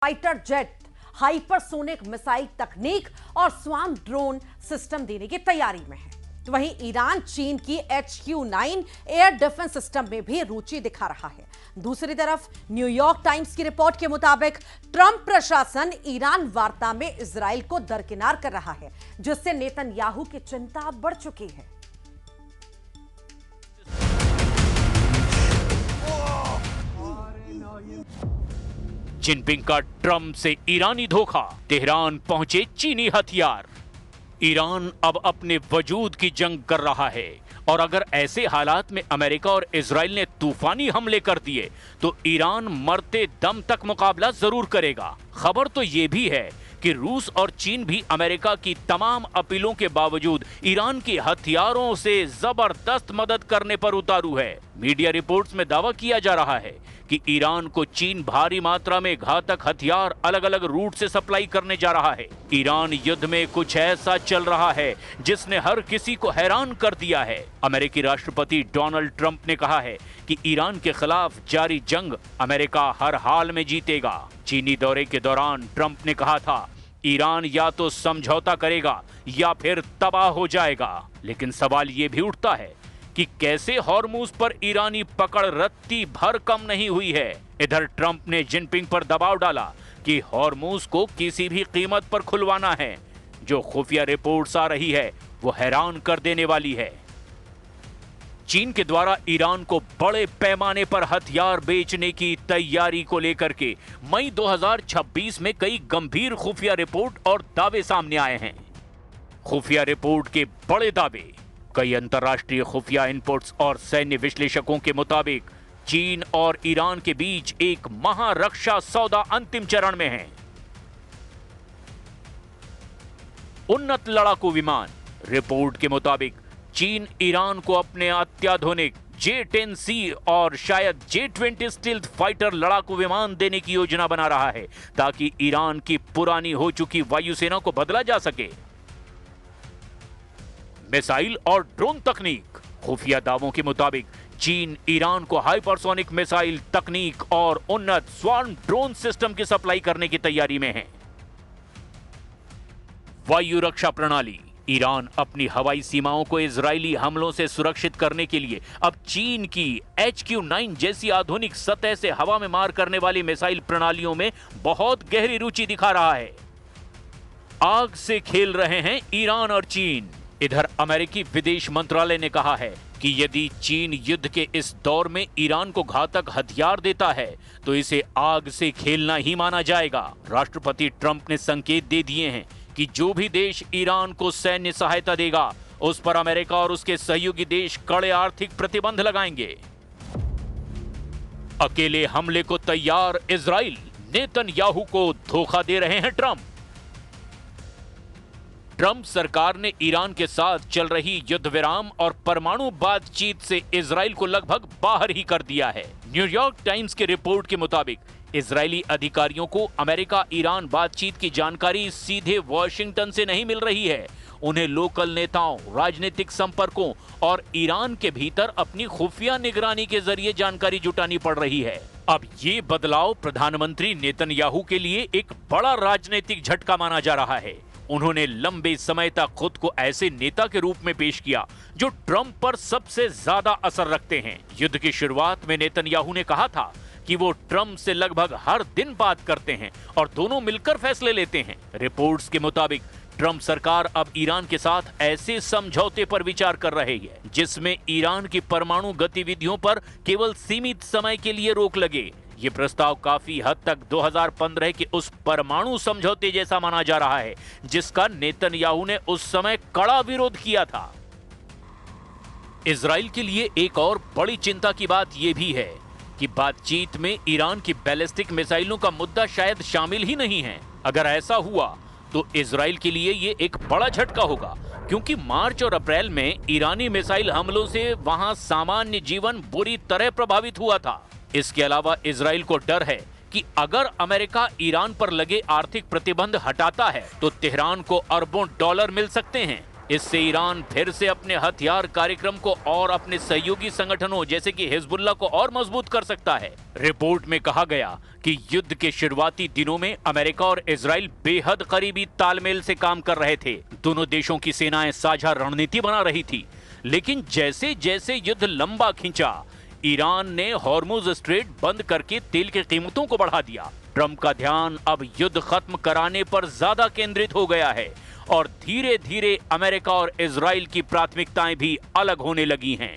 Fighter jet, hypersonic missile तकनीक और swarm drone system देने की तैयारी में है। तो वहीं ईरान चीन की HQ-9 एयर डिफेंस सिस्टम में भी रुचि दिखा रहा है। दूसरी तरफ न्यूयॉर्क टाइम्स की रिपोर्ट के मुताबिक ट्रंप प्रशासन ईरान वार्ता में इजराइल को दरकिनार कर रहा है, जिससे नेतन्याहू की चिंता बढ़ चुकी है। जिनपिंग का ट्रंप से ईरानी धोखा, तेहरान पहुंचे चीनी हथियार। ईरान अब अपने वजूद की जंग कर रहा है और अगर ऐसे हालात में अमेरिका और इजराइल ने तूफानी हमले कर दिए तो ईरान मरते दम तक मुकाबला जरूर करेगा। खबर तो यह भी है कि रूस और चीन भी अमेरिका की तमाम अपीलों के बावजूद ईरान की हथियारों से जबरदस्त मदद करने पर उतारू है। मीडिया रिपोर्ट्स में दावा किया जा रहा है कि ईरान को चीन भारी मात्रा में घातक हथियार अलग अलग रूट से सप्लाई करने जा रहा है। ईरान युद्ध में कुछ ऐसा चल रहा है जिसने हर किसी को हैरान कर दिया है। अमेरिकी राष्ट्रपति डोनाल्ड ट्रंप ने कहा है कि ईरान के खिलाफ जारी जंग अमेरिका हर हाल में जीतेगा। चीनी दौरे के दौरान ट्रंप ने कहा था, ईरान या तो समझौता करेगा या फिर तबाह हो जाएगा। लेकिन सवाल यह भी उठता है कि कैसे हॉर्मुज पर ईरानी पकड़ रत्ती भर कम नहीं हुई है। इधर ट्रंप ने जिनपिंग पर दबाव डाला कि हॉर्मुज को किसी भी कीमत पर खुलवाना है। जो खुफिया रिपोर्ट्स आ रही है वो हैरान कर देने वाली है। चीन के द्वारा ईरान को बड़े पैमाने पर हथियार बेचने की तैयारी को लेकर के मई 2026 में कई गंभीर खुफिया रिपोर्ट और दावे सामने आए हैं। खुफिया रिपोर्ट के बड़े दावे, कई अंतर्राष्ट्रीय खुफिया इनपुट्स और सैन्य विश्लेषकों के मुताबिक चीन और ईरान के बीच एक महारक्षा सौदा अंतिम चरण में है। उन्नत लड़ाकू विमान, रिपोर्ट के मुताबिक चीन ईरान को अपने अत्याधुनिक J-10C और शायद J-20 स्टील्थ फाइटर लड़ाकू विमान देने की योजना बना रहा है ताकि ईरान की पुरानी हो चुकी वायुसेना को बदला जा सके। मिसाइल और ड्रोन तकनीक, खुफिया दावों के मुताबिक चीन ईरान को हाइपरसोनिक मिसाइल तकनीक और उन्नत स्वार्म ड्रोन सिस्टम की सप्लाई करने की तैयारी में है। वायु रक्षा प्रणाली, ईरान अपनी हवाई सीमाओं को इजरायली हमलों से सुरक्षित करने के लिए अब चीन की HQ-9 जैसी आधुनिक सतह से हवा में मार करने वाली मिसाइल प्रणालियों में बहुत गहरी रुचि दिखा रहा है। आग से खेल रहे हैं ईरान और चीन। इधर अमेरिकी विदेश मंत्रालय ने कहा है कि यदि चीन युद्ध के इस दौर में ईरान को घातक हथियार देता है तो इसे आग से खेलना ही माना जाएगा। राष्ट्रपति ट्रंप ने संकेत दे दिए हैं कि जो भी देश ईरान को सैन्य सहायता देगा उस पर अमेरिका और उसके सहयोगी देश कड़े आर्थिक प्रतिबंध लगाएंगे। अकेले हमले को तैयार इजराइल, नेतन्याहू को धोखा दे रहे हैं ट्रंप। ट्रंप सरकार ने ईरान के साथ चल रही युद्ध विराम और परमाणु बातचीत से इजराइल को लगभग बाहर ही कर दिया है। न्यूयॉर्क टाइम्स के रिपोर्ट के मुताबिक इजरायली अधिकारियों को अमेरिका ईरान बातचीत की जानकारी सीधे वॉशिंगटन से नहीं मिल रही है। उन्हें लोकल नेताओं, राजनीतिक संपर्कों और ईरान के भीतर अपनी खुफिया निगरानी के जरिए जानकारी जुटानी पड़ रही है। अब ये बदलाव प्रधानमंत्री नेतन्याहू के लिए एक बड़ा राजनीतिक झटका माना जा रहा है। उन्होंने लंबे समय तक खुद को ऐसे नेता के रूप में पेश किया जो ट्रंप पर सबसे ज्यादा असर रखते हैं। युद्ध की शुरुआत में नेतन्याहू ने कहा था कि वो ट्रंप से लगभग हर दिन बात करते हैं और दोनों मिलकर फैसले लेते हैं। रिपोर्ट्स के मुताबिक ट्रंप सरकार अब ईरान के साथ ऐसे समझौते पर विचार कर रही है जिसमें ईरान की परमाणु गतिविधियों पर केवल सीमित समय के लिए रोक लगे। ये प्रस्ताव काफी हद तक 2015 के उस परमाणु समझौते जैसा माना जा रहा है जिसका नेतन्याहू ने उस समय कड़ा विरोध किया था। इजराइल के लिए एक और बड़ी चिंता की बात यह भी है कि बातचीत में ईरान की बैलिस्टिक मिसाइलों का मुद्दा शायद शामिल ही नहीं है। अगर ऐसा हुआ तो इजराइल के लिए ये एक बड़ा झटका होगा, क्योंकि मार्च और अप्रैल में ईरानी मिसाइल हमलों से वहां सामान्य जीवन बुरी तरह प्रभावित हुआ था। इसके अलावा इजराइल को डर है कि अगर अमेरिका ईरान पर लगे आर्थिक प्रतिबंध हटाता है तो तेहरान को अरबों डॉलर मिल सकते हैं। इससे ईरान फिर से अपने हथियार कार्यक्रम को और अपने सहयोगी संगठनों जैसे कि हिजबुल्लाह को और मजबूत कर सकता है। रिपोर्ट में कहा गया कि युद्ध के शुरुआती दिनों में अमेरिका और इजराइल बेहद करीबी तालमेल से काम कर रहे थे। दोनों देशों की सेनाएं साझा रणनीति बना रही थी, लेकिन जैसे जैसे युद्ध लंबा खिंचा, ईरान ने हॉर्मुज स्ट्रेट बंद करके तेल की कीमतों को बढ़ा दिया। ट्रंप का ध्यान अब युद्ध खत्म कराने पर ज्यादा केंद्रित हो गया है और धीरे धीरे अमेरिका और इजराइल की प्राथमिकताएं भी अलग होने लगी हैं।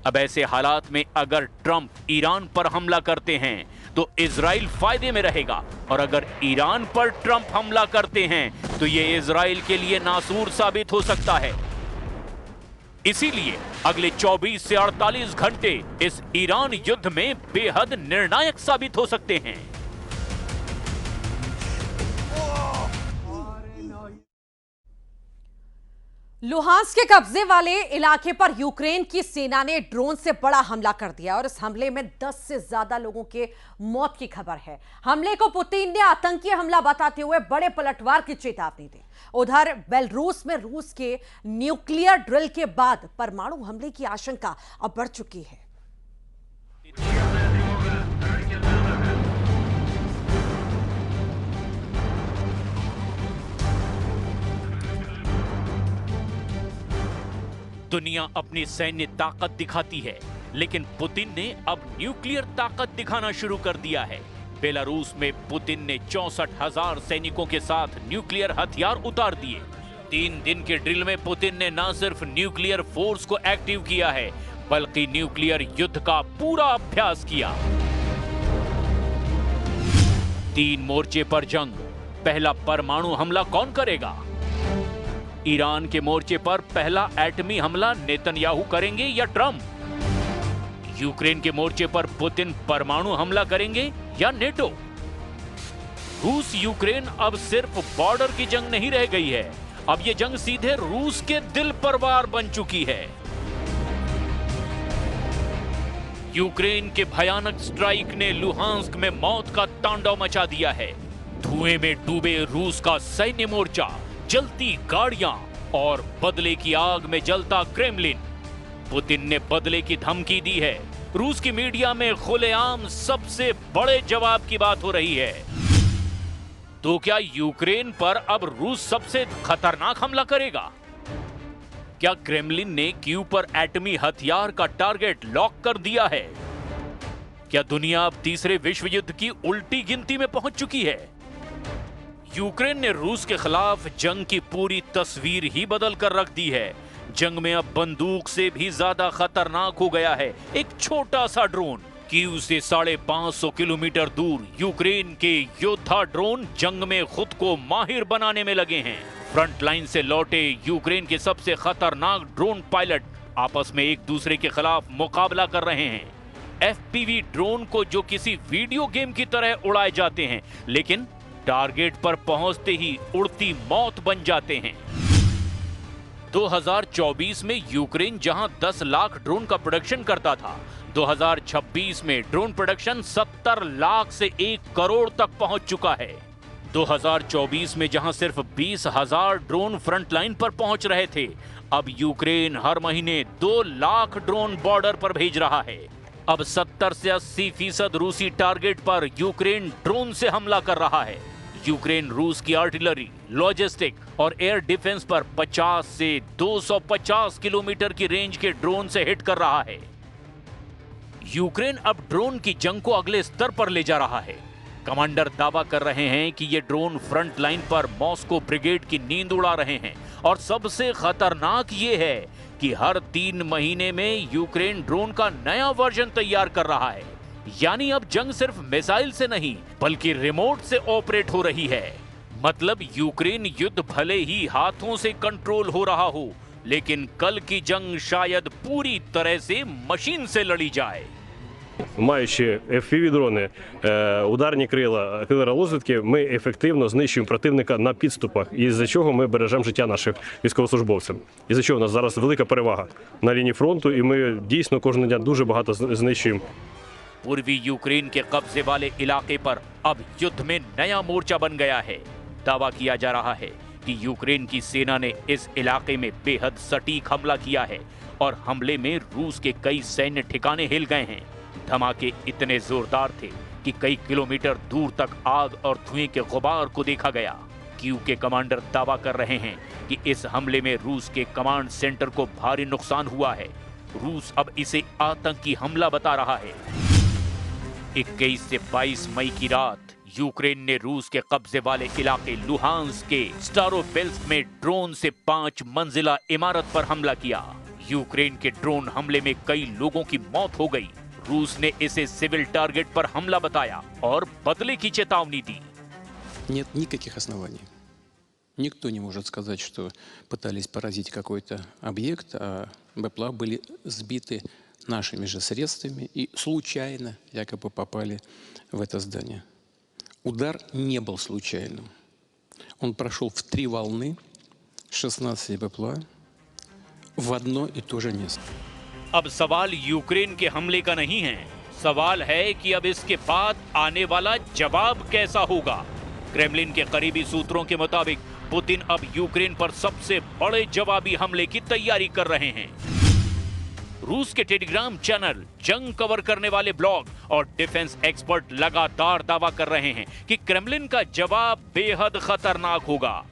अब ऐसे हालात में अगर ट्रंप ईरान पर हमला करते हैं तो इजराइल फायदे में रहेगा, और अगर ईरान पर ट्रंप हमला करते हैं तो यह इजराइल के लिए नासूर साबित हो सकता है। इसीलिए अगले 24 से 48 घंटे इस ईरान युद्ध में बेहद निर्णायक साबित हो सकते हैं। लुहांस्क के कब्जे वाले इलाके पर यूक्रेन की सेना ने ड्रोन से बड़ा हमला कर दिया और इस हमले में 10 से ज्यादा लोगों के मौत की खबर है। हमले को पुतिन ने आतंकी हमला बताते हुए बड़े पलटवार की चेतावनी दी। उधर बेलारूस में रूस के न्यूक्लियर ड्रिल के बाद परमाणु हमले की आशंका अब बढ़ चुकी है। दुनिया अपनी सैन्य ताकत दिखाती है, लेकिन पुतिन ने अब न्यूक्लियर ताकत दिखाना शुरू कर दिया है। बेलारूस में पुतिन ने 64,000 सैनिकों के साथ न्यूक्लियर हथियार उतार दिए। 3 दिन के ड्रिल में पुतिन ने न सिर्फ न्यूक्लियर फोर्स को एक्टिव किया है, बल्कि न्यूक्लियर युद्ध का पूरा अभ्यास किया। 3 मोर्चे पर जंग। पहला परमाणु हमला कौन करेगा? ईरान के मोर्चे पर पहला एटमी हमला नेतन्याहू करेंगे या ट्रंप? यूक्रेन के मोर्चे पर पुतिन परमाणु हमला करेंगे या नेटो? रूस यूक्रेन अब सिर्फ बॉर्डर की जंग नहीं रह गई है, अब यह जंग सीधे रूस के दिल पर वार बन चुकी है। यूक्रेन के भयानक स्ट्राइक ने लुहांस्क में मौत का तांडव मचा दिया है। धुएं में डूबे रूस का सैन्य मोर्चा, जलती गाड़ियां और बदले की आग में जलता क्रेमलिन। पुतिन ने बदले की धमकी दी है। रूस की मीडिया में खुलेआम सबसे बड़े जवाब की बात हो रही है। तो क्या यूक्रेन पर अब रूस सबसे खतरनाक हमला करेगा? क्या क्रेमलिन ने कीव पर एटमी हथियार का टारगेट लॉक कर दिया है? क्या दुनिया अब तीसरे विश्व युद्ध की उल्टी गिनती में पहुंच चुकी है? यूक्रेन ने रूस के खिलाफ जंग की पूरी तस्वीर ही बदल कर रख दी है। जंग में अब बंदूक से भी ज्यादा खतरनाक हो गया है एक छोटा सा ड्रोन। कीव से 550 किलोमीटर दूर यूक्रेन के योद्धा ड्रोन जंग में खुद को माहिर बनाने में लगे हैं। फ्रंट लाइन से लौटे यूक्रेन के सबसे खतरनाक ड्रोन पायलट आपस में एक दूसरे के खिलाफ मुकाबला कर रहे हैं। एफपीवी ड्रोन को जो किसी वीडियो गेम की तरह उड़ाए जाते हैं, लेकिन टारगेट पर पहुंचते ही उड़ती मौत बन जाते हैं। 2024 में यूक्रेन जहां 10 लाख ड्रोन का प्रोडक्शन करता था, 2026 में ड्रोन प्रोडक्शन 70 लाख से 1 करोड़ तक पहुंच चुका है। 2024 में जहां सिर्फ 20,000 ड्रोन फ्रंट लाइन पर पहुंच रहे थे, अब यूक्रेन हर महीने 2 लाख ड्रोन बॉर्डर पर भेज रहा है। अब 70 से 80% रूसी टारगेट पर यूक्रेन ड्रोन से हमला कर रहा है। यूक्रेन रूस की आर्टिलरी, लॉजिस्टिक और एयर डिफेंस पर 50 से 250 किलोमीटर की रेंज के ड्रोन से हिट कर रहा है। यूक्रेन अब ड्रोन की जंग को अगले स्तर पर ले जा रहा है। कमांडर दावा कर रहे हैं कि ये ड्रोन फ्रंट लाइन पर मॉस्को ब्रिगेड की नींद उड़ा रहे हैं, और सबसे खतरनाक ये है कि हर 3 महीने में यूक्रेन ड्रोन का नया वर्जन तैयार कर रहा है। यानी अब जंग सिर्फ मिसाइल से नहीं, बल्कि रिमोट से ऑपरेट हो रही है। मतलब यूक्रेन युद्ध भले ही हाथों से कंट्रोल हो रहा हो, लेकिन कल की जंग शायद पूरी तरह से मशीन से लड़ी जाए। Маючи FPV-дрони, ударні крила розвідки, ми ефективно знищуємо противника на підступах, із-за чого ми бережемо життя наших військовослужбовців. Із-за чого у нас зараз велика перевага на лінії фронту, і ми дійсно кожного дня дуже багато знищуємо. पूर्वी यूक्रेन के कब्जे वाले इलाके पर अब युद्ध में नया मोर्चा बन गया है। दावा किया जा रहा है कि यूक्रेन की सेना ने इस इलाके में बेहद सटीक हमला किया है और हमले में रूस के कई सैन्य ठिकाने हिल गए हैं। धमाके इतने जोरदार थे कि कई किलोमीटर दूर तक आग और धुएं के गुबार को देखा गया। कीव के कमांडर दावा कर रहे हैं कि इस हमले में रूस के कमांड सेंटर को भारी नुकसान हुआ है। रूस अब इसे आतंकी हमला बता रहा है। 21 से 22 मई की रात यूक्रेन ने रूस के कब्जे वाले इलाके लुहांस्क के स्टारोबेल्स्क में ड्रोन से 5 मंजिला इमारत पर हमला किया। यूक्रेन के ड्रोन हमले में कई लोगों की मौत हो गई। रूस ने इसे सिविल टारगेट पर हमला बताया और बदले की चेतावनी दी। Нет никаких оснований. Никто не может сказать, что пытались поразить какой-то объект, а БПЛА были сбиты нашими же средствами и случайно якобы попали в это здание. Удар не был случайным. Он прошел в 3 волны, 16 БПЛА в одно и то же место. अब सवाल यूक्रेन के हमले का नहीं है, सवाल है कि अब इसके बाद आने वाला जवाब कैसा होगा। क्रेमलिन के करीबी सूत्रों के मुताबिक पुतिन अब यूक्रेन पर सबसे बड़े जवाबी हमले की तैयारी कर रहे हैं। रूस के टेलीग्राम चैनल, जंग कवर करने वाले ब्लॉग और डिफेंस एक्सपर्ट लगातार दावा कर रहे हैं कि क्रेमलिन का जवाब बेहद खतरनाक होगा।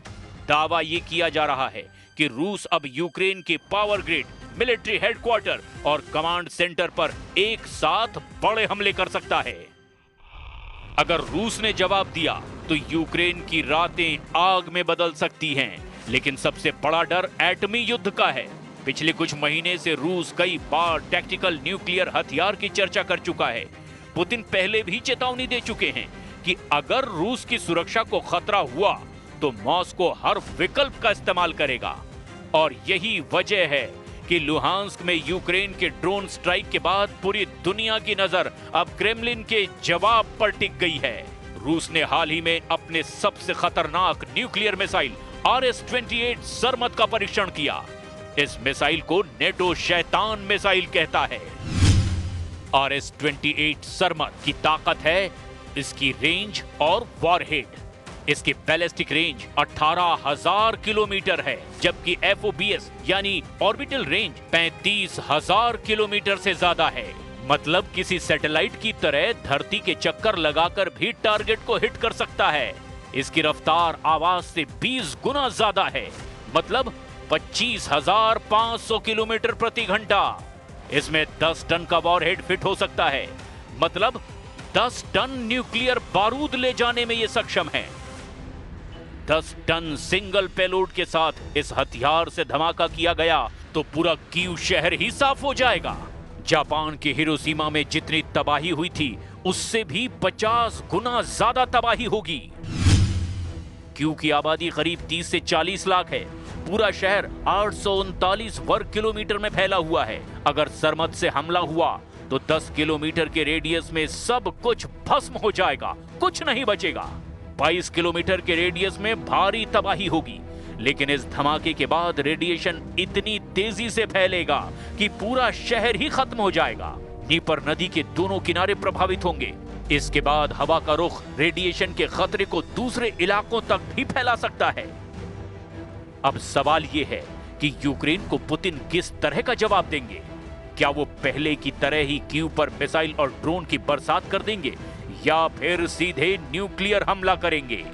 दावा यह किया जा रहा है कि रूस अब यूक्रेन के पावर ग्रिड, मिलिट्री हेडक्वार्टर और कमांड सेंटर पर एक साथ बड़े हमले कर सकता है। अगर रूस ने जवाब दिया तो यूक्रेन की रातें आग में बदल सकती हैं, लेकिन सबसे बड़ा डर एटमी युद्ध का है। पिछले कुछ महीने से रूस कई बार टैक्टिकल न्यूक्लियर हथियार की चर्चा कर चुका है। पुतिन पहले भी चेतावनी दे चुके हैं कि अगर रूस की सुरक्षा को खतरा हुआ तो मॉस्को हर विकल्प का इस्तेमाल करेगा। और यही वजह है कि लुहांस्क में यूक्रेन के ड्रोन स्ट्राइक के बाद पूरी दुनिया की नजर अब क्रेमलिन के जवाब पर टिक गई है। रूस ने हाल ही में अपने सबसे खतरनाक न्यूक्लियर मिसाइल RS-28 सरमत का परीक्षण किया। इस मिसाइल को नेटो शैतान मिसाइल कहता है। RS-28 सरमत की ताकत है इसकी रेंज और वॉरहेड। इसकी बैलिस्टिक रेंज 18,000 किलोमीटर है, जबकि FOBS यानी ऑर्बिटल रेंज 35,000 किलोमीटर से ज्यादा है। मतलब किसी सैटेलाइट की तरह धरती के चक्कर लगाकर भी टारगेट को हिट कर सकता है। इसकी रफ्तार आवाज से 20 गुना ज्यादा है, मतलब 25,500 किलोमीटर प्रति घंटा। इसमें 10 टन का वॉरहेड फिट हो सकता है, मतलब 10 टन न्यूक्लियर बारूद ले जाने में यह सक्षम है। 10 टन सिंगल पेलोड के साथ इस हथियार से धमाका किया गया तो पूरा कीव शहर ही साफ हो जाएगा। जापान के हिरोशिमा में जितनी तबाही हुई थी उससे भी 50 गुना ज्यादा तबाही होगी। कीव की आबादी करीब 30 से 40 लाख है। पूरा शहर 839 वर्ग किलोमीटर में फैला हुआ है। अगर सरमत से हमला हुआ तो 10 किलोमीटर के रेडियस में सब कुछ भस्म हो जाएगा, कुछ नहीं बचेगा। 22 किलोमीटर के रेडियस में भारी तबाही होगी, लेकिन इस धमाके के बाद रेडिएशन इतनी तेजी से फैलेगा कि पूरा शहर ही खत्म हो जाएगा। नीपर नदी के दोनों किनारे प्रभावित होंगे। इसके बाद हवा का रुख रेडिएशन के खतरे को दूसरे इलाकों तक भी फैला सकता है। अब सवाल यह है कि यूक्रेन को पुतिन किस तरह का जवाब देंगे। क्या वो पहले की तरह ही कीव पर मिसाइल और ड्रोन की बरसात कर देंगे या फिर सीधे न्यूक्लियर हमला करेंगे?